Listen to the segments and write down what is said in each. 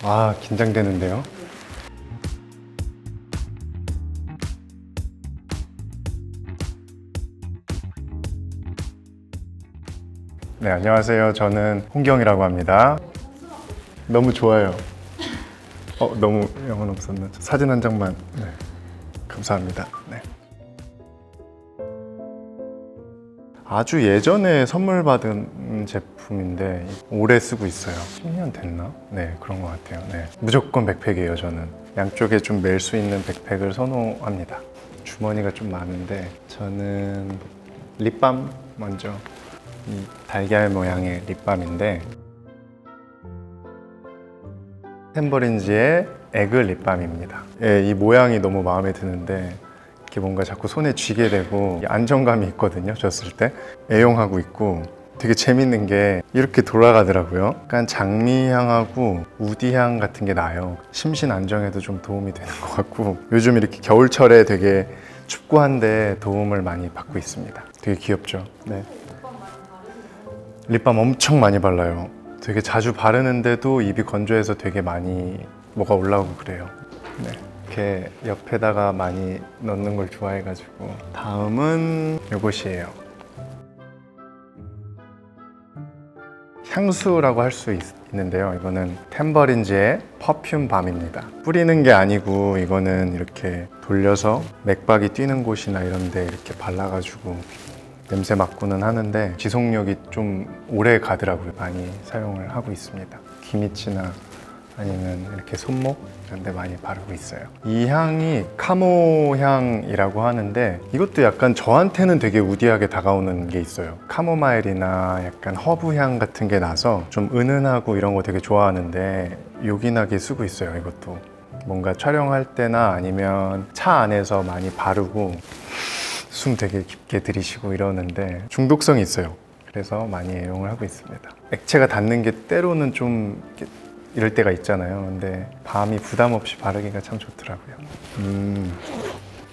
아, 긴장되는데요. 네, 안녕하세요. 저는 홍경이라고 합니다. 너무 좋아요. 너무 영혼 없었나? 사진 한 장만. 네, 감사합니다. 네. 아주 예전에 선물 받은 제품인데 오래 쓰고 있어요. 10년 됐나? 네, 그런 것 같아요. 네. 무조건 백팩이에요, 저는. 양쪽에 좀 멜 수 있는 백팩을 선호합니다. 주머니가 좀 많은데 저는 립밤 먼저. 이 달걀 모양의 립밤인데 템버린즈의 에그 립밤입니다. 예, 이 모양이 너무 마음에 드는데 이렇게 뭔가 자꾸 손에 쥐게 되고 안정감이 있거든요. 줬을 때 애용하고 있고 되게 재밌는 게 이렇게 돌아가더라고요. 약간 장미향하고 우디향 같은 게 나요. 심신 안정에도 좀 도움이 되는 것 같고 요즘 이렇게 겨울철에 되게 춥고 한데 도움을 많이 받고 있습니다. 되게 귀엽죠? 네. 립밤 엄청 많이 발라요. 되게 자주 바르는데도 입이 건조해서 되게 많이 뭐가 올라오고 그래요. 네. 이렇게 옆에다가 많이 넣는 걸 좋아해가지고 다음은 이것이에요. 향수라고 할 수 있는데요. 이거는 템버린즈의 퍼퓸 밤입니다. 뿌리는 게 아니고 이거는 이렇게 돌려서 맥박이 뛰는 곳이나 이런 데 이렇게 발라가지고 냄새 맡고는 하는데 지속력이 좀 오래 가더라고요. 많이 사용을 하고 있습니다. 기미치나 아니면 이렇게 손목 이런 데 많이 바르고 있어요. 이 향이 카모 향이라고 하는데 이것도 약간 저한테는 되게 우디하게 다가오는 게 있어요. 카모마일이나 약간 허브 향 같은 게 나서 좀 은은하고 이런 거 되게 좋아하는데 요긴하게 쓰고 있어요. 이것도 뭔가 촬영할 때나 아니면 차 안에서 많이 바르고 숨 되게 깊게 들이쉬고 이러는데 중독성이 있어요. 그래서 많이 애용을 하고 있습니다. 액체가 닿는 게 때로는 좀 이럴 때가 있잖아요. 근데 밤이 부담 없이 바르기가 참 좋더라고요.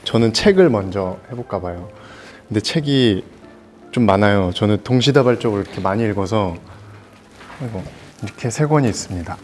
저는 책을 먼저 해볼까 봐요. 근데 책이 좀 많아요. 저는 동시다발적으로 이렇게 많이 읽어서 이렇게 3권이 있습니다.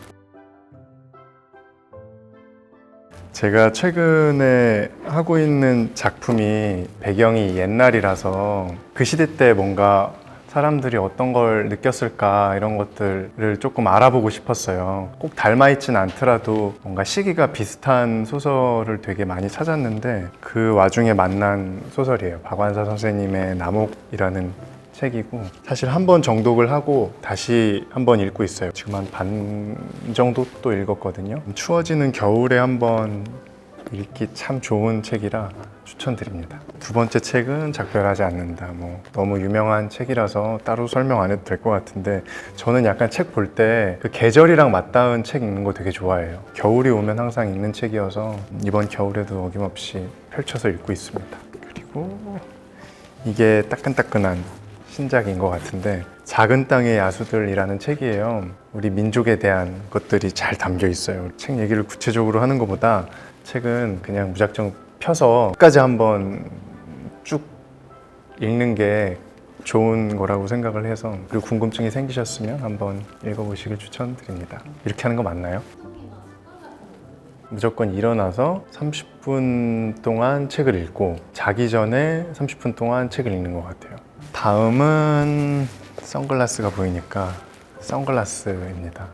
제가 최근에 하고 있는 작품이 배경이 옛날이라서 그 시대 때 뭔가 사람들이 어떤 걸 느꼈을까 이런 것들을 조금 알아보고 싶었어요. 꼭 닮아있진 않더라도 뭔가 시기가 비슷한 소설을 되게 많이 찾았는데 그 와중에 만난 소설이에요. 박완서 선생님의 남옥이라는 책이고 사실 한 번 정독을 하고 다시 한 번 읽고 있어요. 지금 한 반 정도 또 읽었거든요. 추워지는 겨울에 한번 읽기 참 좋은 책이라 추천드립니다. 두 번째 책은 작별하지 않는다. 너무 유명한 책이라서 따로 설명 안 해도 될 것 같은데 저는 약간 책 볼 때 그 계절이랑 맞닿은 책 읽는 거 되게 좋아해요. 겨울이 오면 항상 읽는 책이어서 이번 겨울에도 어김없이 펼쳐서 읽고 있습니다. 그리고 이게 따끈따끈한 신작인 것 같은데 작은 땅의 야수들이라는 책이에요. 우리 민족에 대한 것들이 잘 담겨 있어요. 책 얘기를 구체적으로 하는 것보다 책은 그냥 무작정 펴서 끝까지 한번 쭉 읽는 게 좋은 거라고 생각을 해서 그리고 궁금증이 생기셨으면 한번 읽어보시길 추천드립니다. 이렇게 하는 거 맞나요? 무조건 일어나서 30분 동안 책을 읽고 자기 전에 30분 동안 책을 읽는 것 같아요. 다음은 선글라스가 보이니까 선글라스입니다.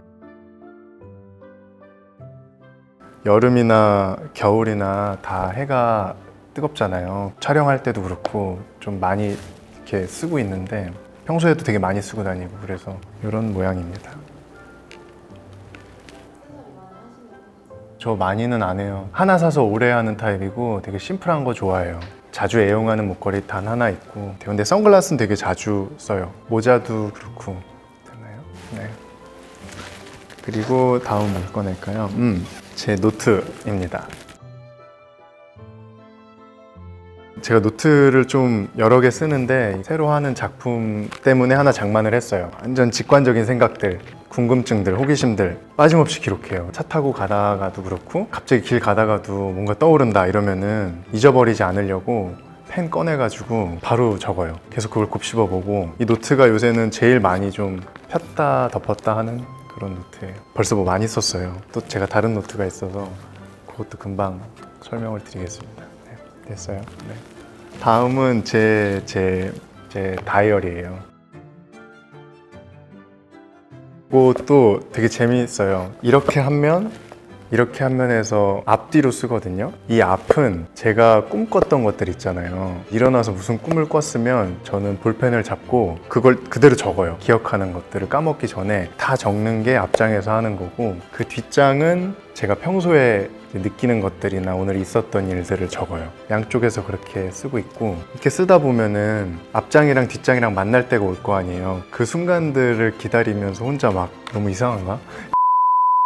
여름이나 겨울이나 다 해가 뜨겁잖아요. 촬영할 때도 그렇고 좀 많이 이렇게 쓰고 있는데 평소에도 되게 많이 쓰고 다니고 그래서 이런 모양입니다. 저 많이는 안 해요. 하나 사서 오래 하는 타입이고 되게 심플한 거 좋아해요. 자주 애용하는 목걸이 단 하나 있고 근데 선글라스는 되게 자주 써요. 모자도 그렇고 되나요? 네. 그리고 다음 뭘 꺼낼까요? 제 노트입니다. 제가 노트를 좀 여러 개 쓰는데 새로 하는 작품 때문에 하나 장만을 했어요. 완전 직관적인 생각들, 궁금증들, 호기심들 빠짐없이 기록해요. 차 타고 가다가도 그렇고 갑자기 길 가다가도 뭔가 떠오른다 이러면은 잊어버리지 않으려고 펜 꺼내가지고 바로 적어요. 계속 그걸 곱씹어보고 이 노트가 요새는 제일 많이 좀 폈다 덮었다 하는 그런 노트예요. 벌써 뭐 많이 썼어요. 또 제가 다른 노트가 있어서 그것도 금방 설명을 드리겠습니다. 네, 됐어요. 네. 다음은 제 다이어리예요. 이것도 되게 재미있어요. 이렇게 한 면에서 앞뒤로 쓰거든요. 이 앞은 제가 꿈꿨던 것들 있잖아요. 일어나서 무슨 꿈을 꿨으면 저는 볼펜을 잡고 그걸 그대로 적어요. 기억하는 것들을 까먹기 전에 다 적는 게 앞장에서 하는 거고, 그 뒷장은 제가 평소에 느끼는 것들이나 오늘 있었던 일들을 적어요. 양쪽에서 그렇게 쓰고 있고, 이렇게 쓰다 보면은 앞장이랑 뒷장이랑 만날 때가 올 거 아니에요. 그 순간들을 기다리면서 혼자 막, 너무 이상한가?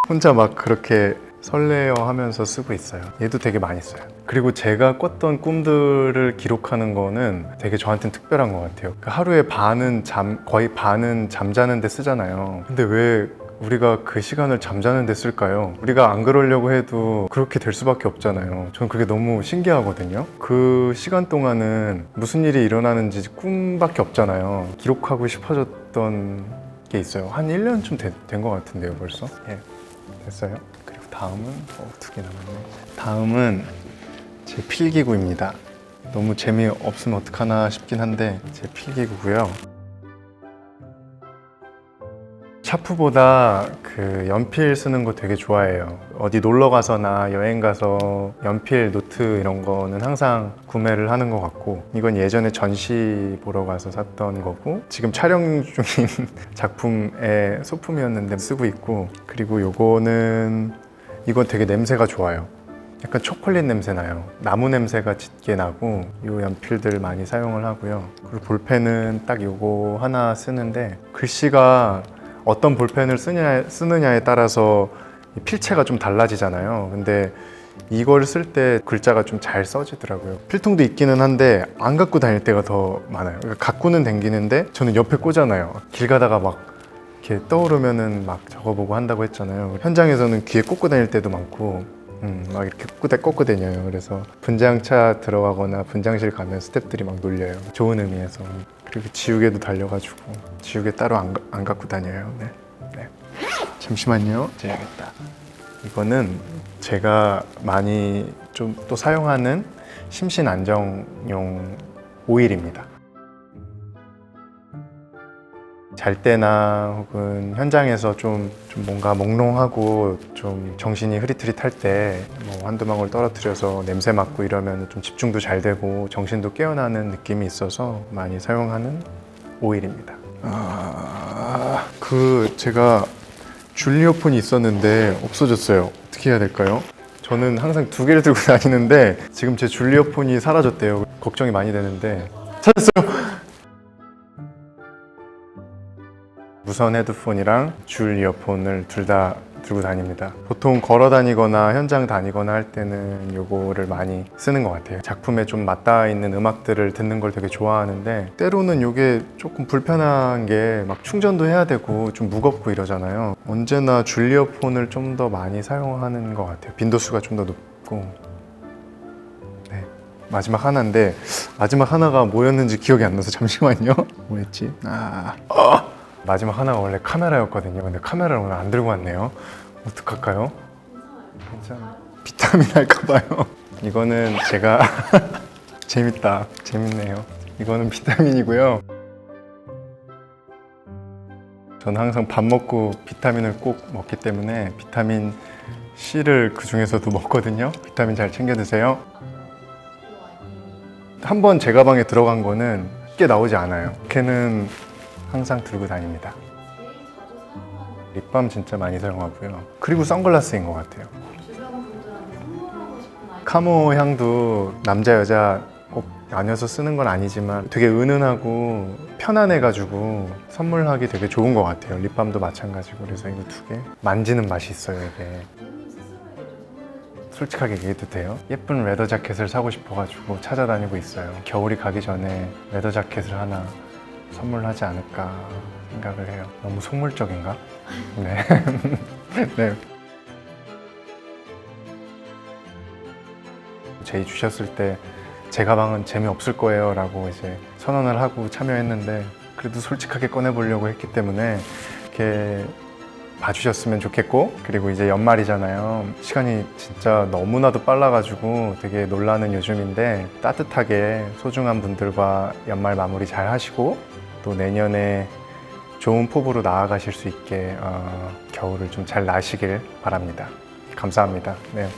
혼자 막 그렇게 설레어 하면서 쓰고 있어요. 얘도 되게 많이 써요. 그리고 제가 꿨던 꿈들을 기록하는 거는 되게 저한테는 특별한 것 같아요. 하루에 거의 반은 잠자는 데 쓰잖아요. 근데 왜 우리가 그 시간을 잠자는 데 쓸까요? 우리가 안 그러려고 해도 그렇게 될 수밖에 없잖아요. 저는 그게 너무 신기하거든요. 그 시간 동안은 무슨 일이 일어나는지 꿈밖에 없잖아요. 기록하고 싶어졌던 게 있어요. 한 1년쯤 된 것 같은데요, 벌써? 예, 됐어요. 그리고 다음은 2개 남았네. 다음은 제 필기구입니다. 너무 재미없으면 어떡하나 싶긴 한데 제 필기구고요. 샤프보다 그 연필 쓰는 거 되게 좋아해요. 어디 놀러 가서나 여행 가서 연필, 노트 이런 거는 항상 구매를 하는 것 같고, 이건 예전에 전시 보러 가서 샀던 거고, 지금 촬영 중인 작품의 소품이었는데 쓰고 있고, 그리고 이건 되게 냄새가 좋아요. 약간 초콜릿 냄새 나요. 나무 냄새가 짙게 나고, 이 연필들 많이 사용을 하고요. 그리고 볼펜은 딱 이거 하나 쓰는데, 글씨가 어떤 볼펜을 쓰느냐에 따라서 필체가 좀 달라지잖아요. 근데 이걸 쓸 때 글자가 좀 잘 써지더라고요. 필통도 있기는 한데 안 갖고 다닐 때가 더 많아요. 그러니까 갖고는 다니는데 저는 옆에 꽂아놔요. 길 가다가 막 이렇게 떠오르면은 막 적어보고 한다고 했잖아요. 현장에서는 귀에 꽂고 다닐 때도 많고, 막 이렇게 꽂고 다녀요. 그래서 분장차 들어가거나 분장실 가면 스태프들이 막 놀려요. 좋은 의미에서. 그리고 지우개도 달려가지고 지우개 따로 안 갖고 다녀요. 네. 잠시만요. 재야겠다. 이거는 제가 많이 좀 또 사용하는 심신 안정용 오일입니다. 잘 때나 혹은 현장에서 좀 뭔가 몽롱하고 좀 정신이 흐릿흐릿할 때 뭐 한두 방울 떨어뜨려서 냄새 맡고 이러면 좀 집중도 잘 되고 정신도 깨어나는 느낌이 있어서 많이 사용하는 오일입니다. 제가 줄리오폰이 있었는데 없어졌어요. 어떻게 해야 될까요? 저는 항상 2개를 들고 다니는데 지금 제 줄리오폰이 사라졌대요. 걱정이 많이 되는데. 찾았어요! 무선 헤드폰이랑 줄 이어폰을 둘 다 들고 다닙니다. 보통 걸어 다니거나 현장 다니거나 할 때는 요거를 많이 쓰는 것 같아요. 작품에 좀 맞닿아 있는 음악들을 듣는 걸 되게 좋아하는데, 때로는 요게 조금 불편한 게 막 충전도 해야 되고 좀 무겁고 이러잖아요. 언제나 줄 이어폰을 좀 더 많이 사용하는 것 같아요. 빈도수가 좀 더 높고. 네. 마지막 하나인데 마지막 하나가 뭐였는지 기억이 안 나서 잠시만요. 뭐였지? 마지막 하나가 원래 카메라였거든요. 근데 카메라를 오늘 안 들고 왔네요. 어떡할까요? 괜찮아요. 비타민 할까봐요. 이거는 제가 재밌네요. 이거는 비타민이고요. 저는 항상 밥 먹고 비타민을 꼭 먹기 때문에 비타민 C를 그 중에서도 먹거든요. 비타민 잘 챙겨 드세요. 한번 제 가방에 들어간 거는 쉽게 나오지 않아요. 걔는 항상 들고 다닙니다. 립밤 진짜 많이 사용하고요. 그리고 선글라스인 것 같아요. 카모 향도 남자 여자 꼭 나뉘어서 쓰는 건 아니지만 되게 은은하고 편안해가지고 선물하기 되게 좋은 것 같아요. 립밤도 마찬가지고. 그래서 이거 2개 만지는 맛이 있어요. 이게 솔직하게 얘기해도 돼요? 예쁜 레더 자켓을 사고 싶어가지고 찾아다니고 있어요. 겨울이 가기 전에 레더 자켓을 하나 선물하지 않을까 생각을 해요. 너무 속물적인가? 네. 네. 제의 주셨을 때 제 가방은 재미없을 거예요 라고 이제 선언을 하고 참여했는데, 그래도 솔직하게 꺼내보려고 했기 때문에 이렇게 봐주셨으면 좋겠고, 그리고 이제 연말이잖아요. 시간이 진짜 너무나도 빨라가지고 되게 놀라는 요즘인데 따뜻하게 소중한 분들과 연말 마무리 잘 하시고 또 내년에 좋은 포부로 나아가실 수 있게 겨울을 좀 잘 나시길 바랍니다. 감사합니다. 네.